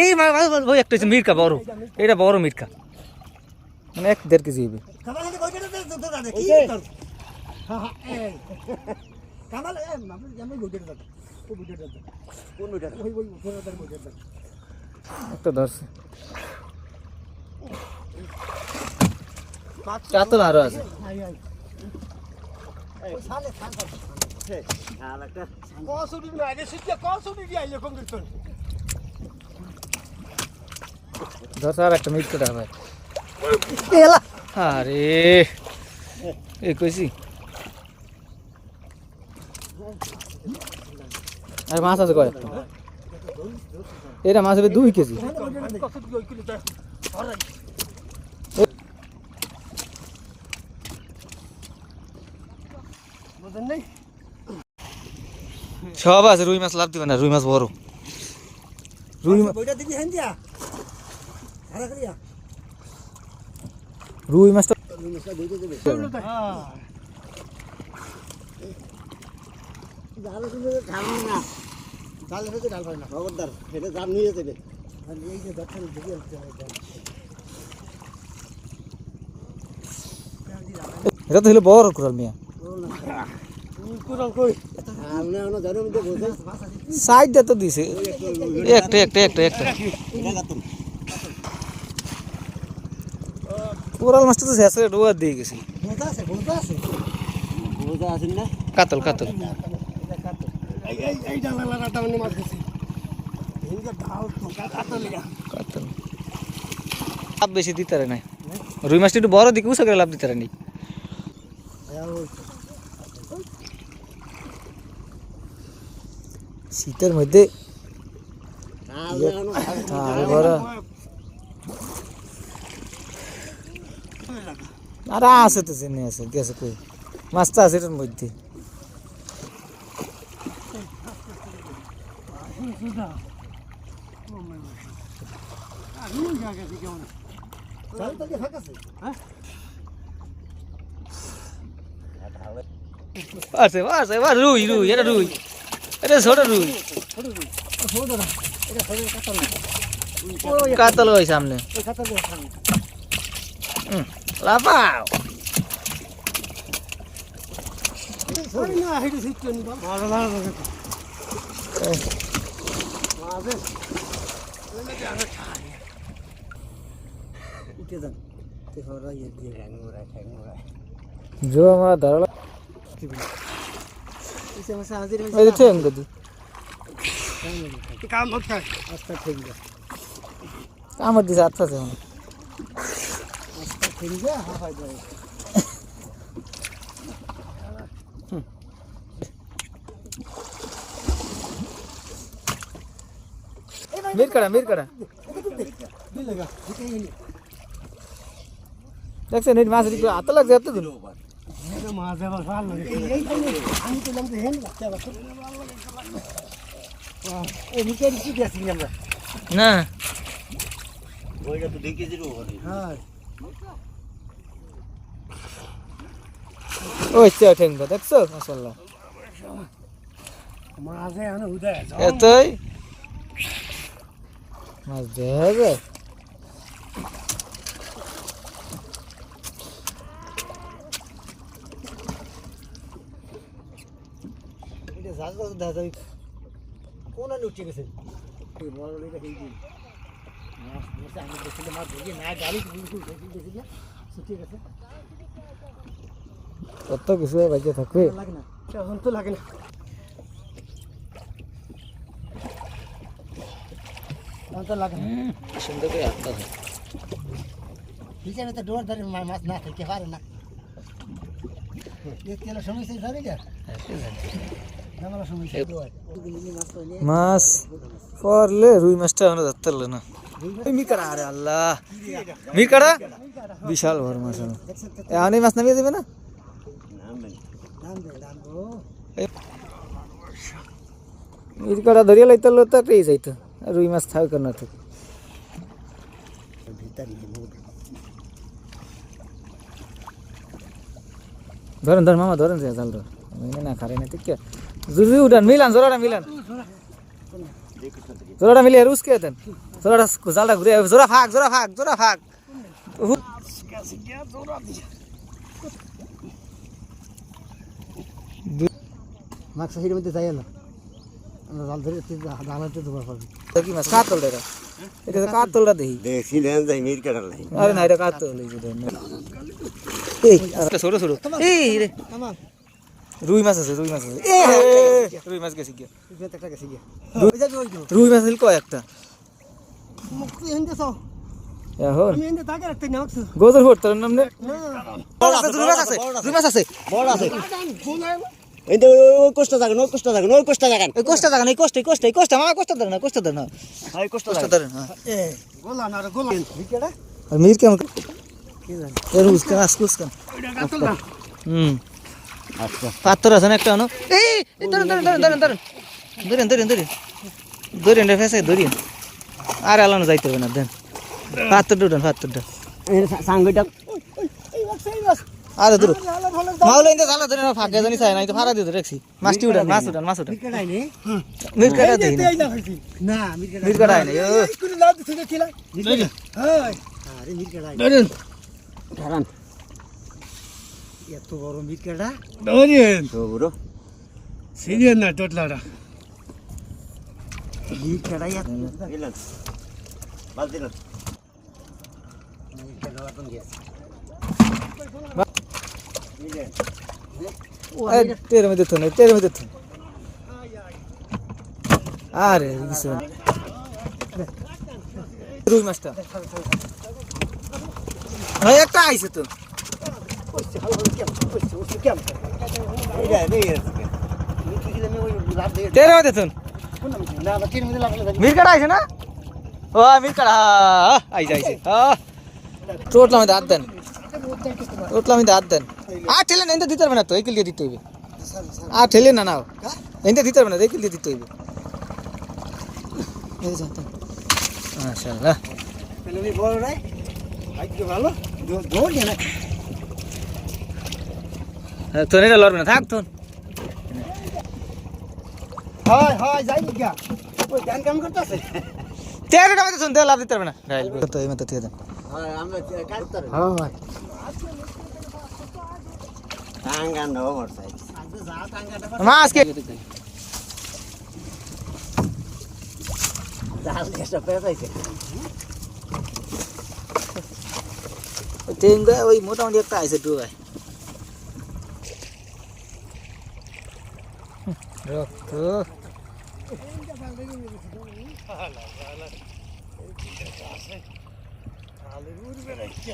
এই ওই একটা মির্কা বড়, এটা বড় মির্কা, মানে 1-1.5 কেজি হবে। একটা ধরছে, কাতল আরো আছে। ধরছে আর একটা মিট করে ভাই। আরে এই কইছি আর মাছ আছে কয়, এটা মাছ হবে 2 কেজি। সব আছে, রুই মাছ লাভ দিবে না, রুই মাছ বড়, রুই রুই মাছটা এটা তো হলো বড় কুড়াল মিয়া, সাইড তো দিছে একটা একটা একটা একটা কোরাল মাছটা তো শেষে ডোয়া দিয়ে গেছি। কাতল কাতল কাতল লাভ বেশি দিতে পারে নাই, রুই মাছটা একটু বড় দিকে উঁচা করে লাভ দিতে পারে নি। শীতের মধ্যে আর আছে তো জেনে আছে গেছে কই মাছটা আছে এটার মধ্যে। আছে আছে রুই রুই এটা রুই, এটা ছোট রুই, কাতল ওই সামনে লাফাও। जो हमारा धरला এই ঠেং গদি কাম হচ্ছে আস্তে ঠেং যা কাম দিছে আচ্ছা আছে আস্তে ঠেং যা হাফাই যায়। মির করা দিল লাগা দেখছেন এই মাছ দিকে হাতে লাগছে এত দিন মাছ আবার ভালো লাগে আমি তো লাগছে হেন লাগছে আবার এই নিচে কি দিয়েছি আমরা না ওইটা তো 2 কেজির ওভার। হ্যাঁ ওই চা ঠেঙ্গা দেখছো মাশাআল্লাহ মাছে আনা উদা এতই মাছ দেবে এটা জায়গা দাদা কোন আনি উঠে গেছে এই বড় লইটা এই দিন মাছ বসে আমি দেখলে মাছ ধরে না গাড়ি বিলকুল দেখি না ঠিক আছে কত কিছু বাজে থাকবে লাগে না তখন তো লাগে না তো লাগে না সুন্দর করে আটটা হয় হিসাবে তো ডোর ধরে মাছ না খেতে পারে না এক কিলো সমস্যা ধরে যা মাছ পড়লে রুই মাছটা আমরা ধরতে পারলে না। মিকাড়া আরে আল্লাহ মিকাড়া বিশাল বড় মাছ এখন এই মাছ নামিয়ে দেবে না মিকাড়া ধরিয়ে লাইতে তো একটা যাইতো রুই মাছ থাক না থাক ধরেন ধরেন মামা ধরেন জাল ধর না খারে না ঠিক জুড়ি উঠান মিলান জোরাটা মিলান জোড়াটা মিলিয়ে রুসকে দেন জোড়াটা জালটা ঘুরে জোড়া ফাঁক জোড়া ফাঁক জোড়া ফাঁক মাছ হিরের মধ্যে যাই না আমরা জাল ধরে জানাতে দেবো পারবি কি মাছ কাতল এটা এটা তো কাতলটা দেখি দেখছি না যাই মির কাটার নাই আরে না এটা কাতল এই ছোট ছোট এই রে রুই মাছ আছে রুই মাছ আছে রুই মাছ গেছে গিয়া একটা গেছে গিয়ে রুই মাছ কয় একটা মুক্তি হিন্দে সব এখন আমি হিন্দে তাকে রাখতে না গোদর ফোট তোর নাম নে রুই মাছ আছে বড় আছে এই তো ওই কষ্ট থাকেন ওই কষ্ট থাকেন ওই কষ্ট থাকেন এই কোষ্টা জায়গা নেই কোষ্টা মামা কোষ্টা ধরে না কোষ্টা ধরে না হাই কষ্ট কোষ্টা থাকেন ধরে না এ গোলা না রে গোলা ভিকেটা আর মির কেমন কি জানি এর উসকা আসকুস কেন ওইটা কাতল না আচ্ছা পাথর আছে না একটা আনো এই ধরেন ধরেন ধরেন ধরেন ধরেন ধরেন ধরেন ধরেন ধরেন রে ফেসে ধরেন আর আলানো যাইতে হবে না দেন পাথরটা উঠান পাথরটা এই সাঙ্গটা আরে দূর ভালো ভালো মাওলা ইন্দা জালা ধরে না ফাঁকে জানি চাই না তো ফাড়া দিতে রাখছি মাছটি উঠান মাছ উঠান ভিকেটাই নে মির কাটা দেই না না ভিকেটা মির কাটা নাই ও কোন লাভ দিতে ছিল হাই আরে ভিকেটাই ধারান এত বড় ভিকেটা ধরেন তো বুড়ো সিরিয়ান না টোটলাটা ভিকেটাই এত গেলেন বালতি না ভিকেটা এখন গেছে এই তেরে মধ্যে থন তেরে মধ্যে থন আরে কিছু না রুই মাছটা ভাই একটা আইছে তো এইটা নেই তেরে মধ্যে থন না না তিন মিনিট লাগলে মির কাটা আইছে না ও মির কাটা আইছে আইছে টোটলা মধ্যে হাত দেন টোটলা মধ্যে হাত দেন ঠেলে না এনতে দিতে পারবে না তো একিল দিয়ে দিতে হইবে ঠেলে না নাও এনতে দিতে পারবে না একিল দিয়ে দিতে হইবে এই যা তো মাশাআল্লাহ পেলে বড় নাই ভাগ্য ভালো দৌড় না তোর এটা লড়বে না থাক তোর হয় হয় যাই গিয়া ওই গান কাম করতেছে তেরোটা মধ্যে শুনতে লাভ দিতে পারবে না গাইল তো এই মতো দিয়ে দেন হ্যাঁ আমরা কাটতার হ্যাঁ হয় টাঙ্গান নো মোর সাইড মাছ কে জাল কেসা পেছাইছে টেঙ্গা ওই মোটামুটি একটা আইছে ডুবাই রক্ত